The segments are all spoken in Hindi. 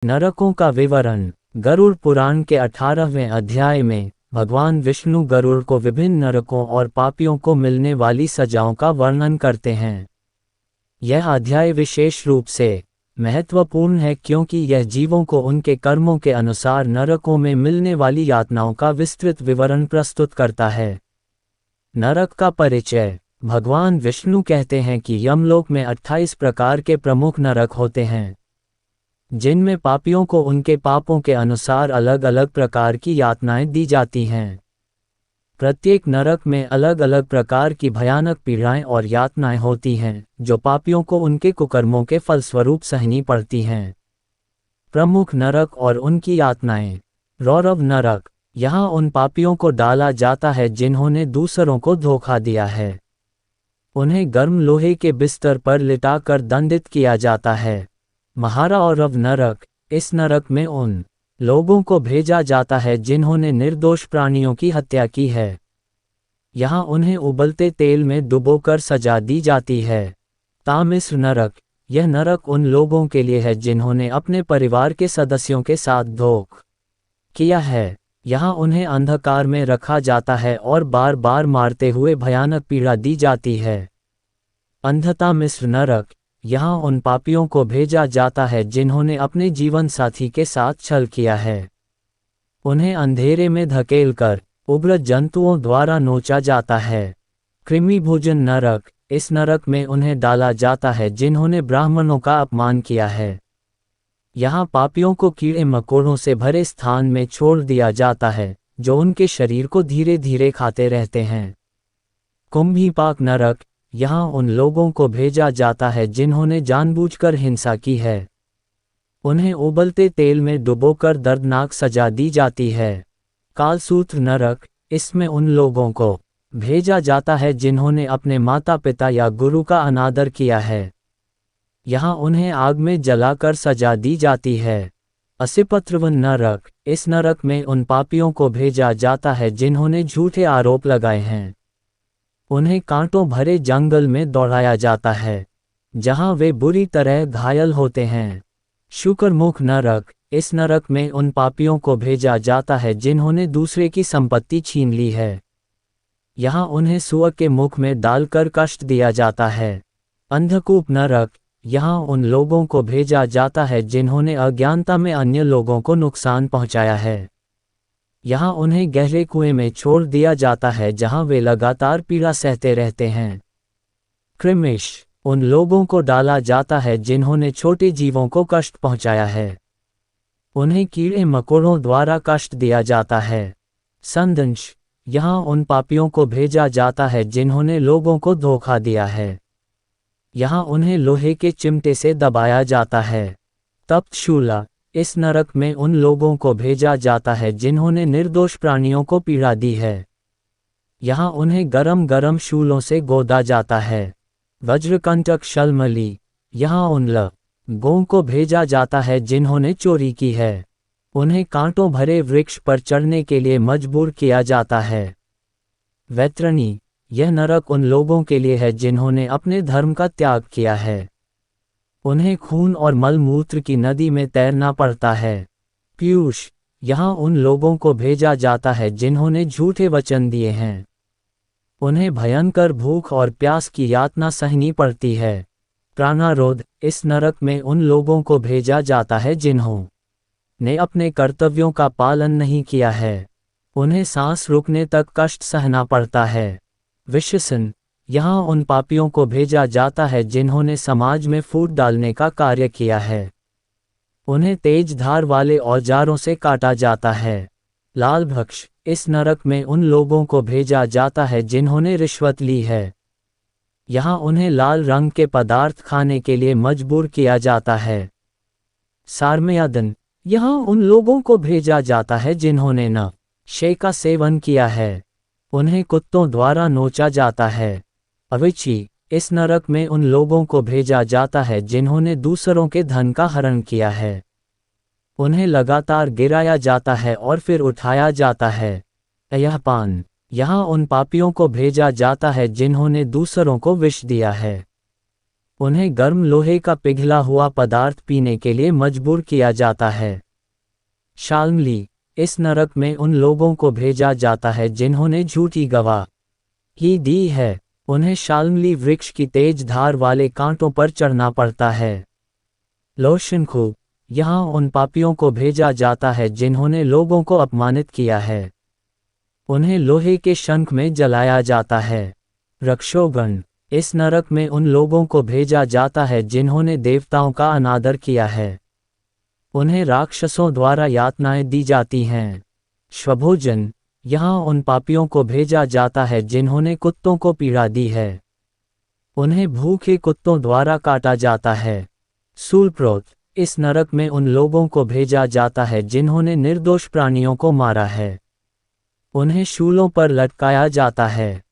नरकों का विवरण। गरुड़ पुराण के 18वें अध्याय में भगवान विष्णु गरुड़ को विभिन्न नरकों और पापियों को मिलने वाली सजाओं का वर्णन करते हैं। यह अध्याय विशेष रूप से महत्वपूर्ण है क्योंकि यह जीवों को उनके कर्मों के अनुसार नरकों में मिलने वाली यातनाओं का विस्तृत विवरण प्रस्तुत करता है। नरक का परिचय। भगवान विष्णु कहते हैं कि यमलोक में 28 प्रकार के प्रमुख नरक होते हैं, जिनमें पापियों को उनके पापों के अनुसार अलग अलग प्रकार की यातनाएं दी जाती हैं। प्रत्येक नरक में अलग अलग प्रकार की भयानक पीड़ाएं और यातनाएं होती हैं, जो पापियों को उनके कुकर्मों के फलस्वरूप सहनी पड़ती हैं। प्रमुख नरक और उनकी यातनाएं। रौरव नरक। यहाँ उन पापियों को डाला जाता है जिन्होंने दूसरों को धोखा दिया है। उन्हें गर्म लोहे के बिस्तर पर लिटाकर दंडित किया जाता है। महारौरव नरक। इस नरक में उन लोगों को भेजा जाता है जिन्होंने निर्दोष प्राणियों की हत्या की है। यहाँ उन्हें उबलते तेल में डुबोकर सजा दी जाती है। तामिस्र नरक। यह नरक उन लोगों के लिए है जिन्होंने अपने परिवार के सदस्यों के साथ धोखा किया है। यहाँ उन्हें अंधकार में रखा जाता है और बार बार मारते हुए भयानक पीड़ा दी जाती है। अंधतामिस्र नरक। यहाँ उन पापियों को भेजा जाता है जिन्होंने अपने जीवन साथी के साथ छल किया है। उन्हें अंधेरे में धकेलकर उग्र जंतुओं द्वारा नोचा जाता है। कृमिभोजन नरक। इस नरक में उन्हें डाला जाता है जिन्होंने ब्राह्मणों का अपमान किया है। यहाँ पापियों को कीड़े मकोड़ों से भरे स्थान में छोड़ दिया जाता है, जो उनके शरीर को धीरे धीरे खाते रहते हैं। कुंभीपाक नरक। यहाँ उन लोगों को भेजा जाता है जिन्होंने जानबूझकर हिंसा की है। उन्हें उबलते तेल में डुबोकर दर्दनाक सजा दी जाती है। कालसूत्र नरक। इसमें उन लोगों को भेजा जाता है जिन्होंने अपने माता पिता या गुरु का अनादर किया है। यहाँ उन्हें आग में जलाकर सजा दी जाती है। असिपत्रवन नरक। इस नरक में उन पापियों को भेजा जाता है जिन्होंने झूठे आरोप लगाए हैं। उन्हें कांटों भरे जंगल में दौड़ाया जाता है, जहां वे बुरी तरह घायल होते हैं। शुक्रमुख नरक। इस नरक में उन पापियों को भेजा जाता है जिन्होंने दूसरे की संपत्ति छीन ली है। यहाँ उन्हें सूअर के मुख में डालकर कष्ट दिया जाता है। अंधकूप नरक। यहाँ उन लोगों को भेजा जाता है जिन्होंने अज्ञानता में अन्य लोगों को नुकसान पहुंचाया है। यहाँ उन्हें गहरे कुएं में छोड़ दिया जाता है जहाँ वे लगातार पीड़ा सहते रहते हैं। कृमिश। उन लोगों को डाला जाता है जिन्होंने छोटे जीवों को कष्ट पहुंचाया है। उन्हें कीड़े मकोड़ों द्वारा कष्ट दिया जाता है। संदंश। यहाँ उन पापियों को भेजा जाता है जिन्होंने लोगों को धोखा दिया है। यहाँ उन्हें लोहे के चिमटे से दबाया जाता है। तप्तशूला। इस नरक में उन लोगों को भेजा जाता है जिन्होंने निर्दोष प्राणियों को पीड़ा दी है। यहाँ उन्हें गरम गरम शूलों से गोदा जाता है। वज्रकंटक शल्मली। यहाँ उन लोगों को भेजा जाता है जिन्होंने चोरी की है। उन्हें कांटों भरे वृक्ष पर चढ़ने के लिए मजबूर किया जाता है। वैतरणी। यह नरक उन लोगों के लिए है जिन्होंने अपने धर्म का त्याग किया है। उन्हें खून और मलमूत्र की नदी में तैरना पड़ता है। पीयूष। यहाँ उन लोगों को भेजा जाता है जिन्होंने झूठे वचन दिए हैं। उन्हें भयंकर भूख और प्यास की यातना सहनी पड़ती है। प्राणारोध। इस नरक में उन लोगों को भेजा जाता है जिन्होंने अपने कर्तव्यों का पालन नहीं किया है। उन्हें सांस रुकने तक कष्ट सहना पड़ता है। विशसन। यहाँ उन पापियों को भेजा जाता है जिन्होंने समाज में फूट डालने का कार्य किया है। उन्हें तेज धार वाले औजारों से काटा जाता है। लालभक्ष। इस नरक में उन लोगों को भेजा जाता है जिन्होंने रिश्वत ली है। यहाँ उन्हें लाल रंग के पदार्थ खाने के लिए मजबूर किया जाता है। सार्मयादन। यहाँ उन लोगों को भेजा जाता है जिन्होंने नशे का सेवन किया है। उन्हें कुत्तों द्वारा नोचा जाता है। अविची। इस नरक में उन लोगों को भेजा जाता है जिन्होंने दूसरों के धन का हरण किया है। उन्हें लगातार गिराया जाता है और फिर उठाया जाता है। अयहपान। यहाँ उन पापियों को भेजा जाता है जिन्होंने दूसरों को विष दिया है। उन्हें गर्म लोहे का पिघला हुआ पदार्थ पीने के लिए मजबूर किया जाता है। शाल्मली, इस नरक में उन लोगों को भेजा जाता है जिन्होंने झूठी गवाही दी है। उन्हें शाल्मली वृक्ष की तेज धार वाले कांटों पर चढ़ना पड़ता है। लोशनखू, यहाँ उन पापियों को भेजा जाता है जिन्होंने लोगों को अपमानित किया है। उन्हें लोहे के शंख में जलाया जाता है। रक्षोगण, इस नरक में उन लोगों को भेजा जाता है जिन्होंने देवताओं का अनादर किया है। उन्हें राक्षसों द्वारा यातनाएं दी जाती हैं। श्वभोजन, यहाँ उन पापियों को भेजा जाता है जिन्होंने कुत्तों को पीड़ा दी है। उन्हें भूखे कुत्तों द्वारा काटा जाता है। सूलप्रोत, इस नरक में उन लोगों को भेजा जाता है जिन्होंने निर्दोष प्राणियों को मारा है। उन्हें शूलों पर लटकाया जाता है।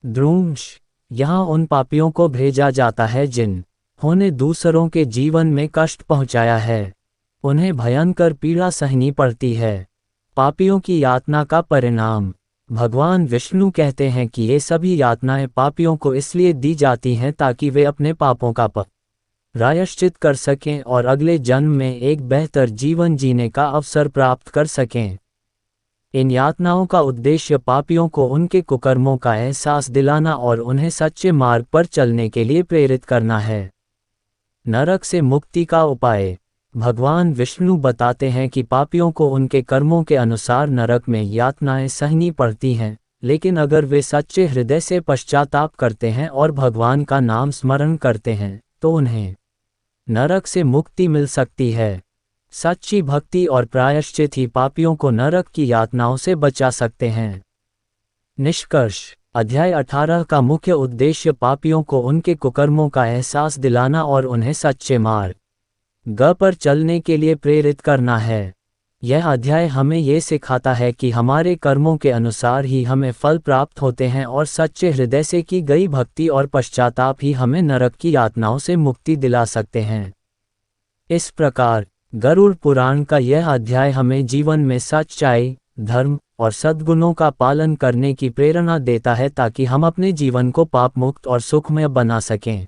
द्रुंश, यहाँ उन पापियों को भेजा जाता है जिन्होंने दूसरों के जीवन में कष्ट पहुँचाया है। उन्हें भयंकर पीड़ा सहनी पड़ती है। पापियों की यातना का परिणाम। भगवान विष्णु कहते हैं कि ये सभी यातनाएं पापियों को इसलिए दी जाती हैं ताकि वे अपने पापों का प्रायश्चित कर सकें और अगले जन्म में एक बेहतर जीवन जीने का अवसर प्राप्त कर सकें। इन यातनाओं का उद्देश्य पापियों को उनके कुकर्मों का एहसास दिलाना और उन्हें सच्चे मार्ग पर चलने के लिए प्रेरित करना है। नरक से मुक्ति का उपाय। भगवान विष्णु बताते हैं कि पापियों को उनके कर्मों के अनुसार नरक में यातनाएं सहनी पड़ती हैं, लेकिन अगर वे सच्चे हृदय से पश्चाताप करते हैं और भगवान का नाम स्मरण करते हैं तो उन्हें नरक से मुक्ति मिल सकती है। सच्ची भक्ति और प्रायश्चित ही पापियों को नरक की यातनाओं से बचा सकते हैं। निष्कर्ष। अध्याय 18 का मुख्य उद्देश्य पापियों को उनके कुकर्मों का एहसास दिलाना और उन्हें सच्चे मार्ग पर चलने के लिए प्रेरित करना है। यह अध्याय हमें ये सिखाता है कि हमारे कर्मों के अनुसार ही हमें फल प्राप्त होते हैं और सच्चे हृदय से की गई भक्ति और पश्चाताप ही हमें नरक की यातनाओं से मुक्ति दिला सकते हैं। इस प्रकार गरुड़ पुराण का यह अध्याय हमें जीवन में सच्चाई, धर्म और सद्गुणों का पालन करने की प्रेरणा देता है ताकि हम अपने जीवन को पाप मुक्त और सुखमय बना सकें।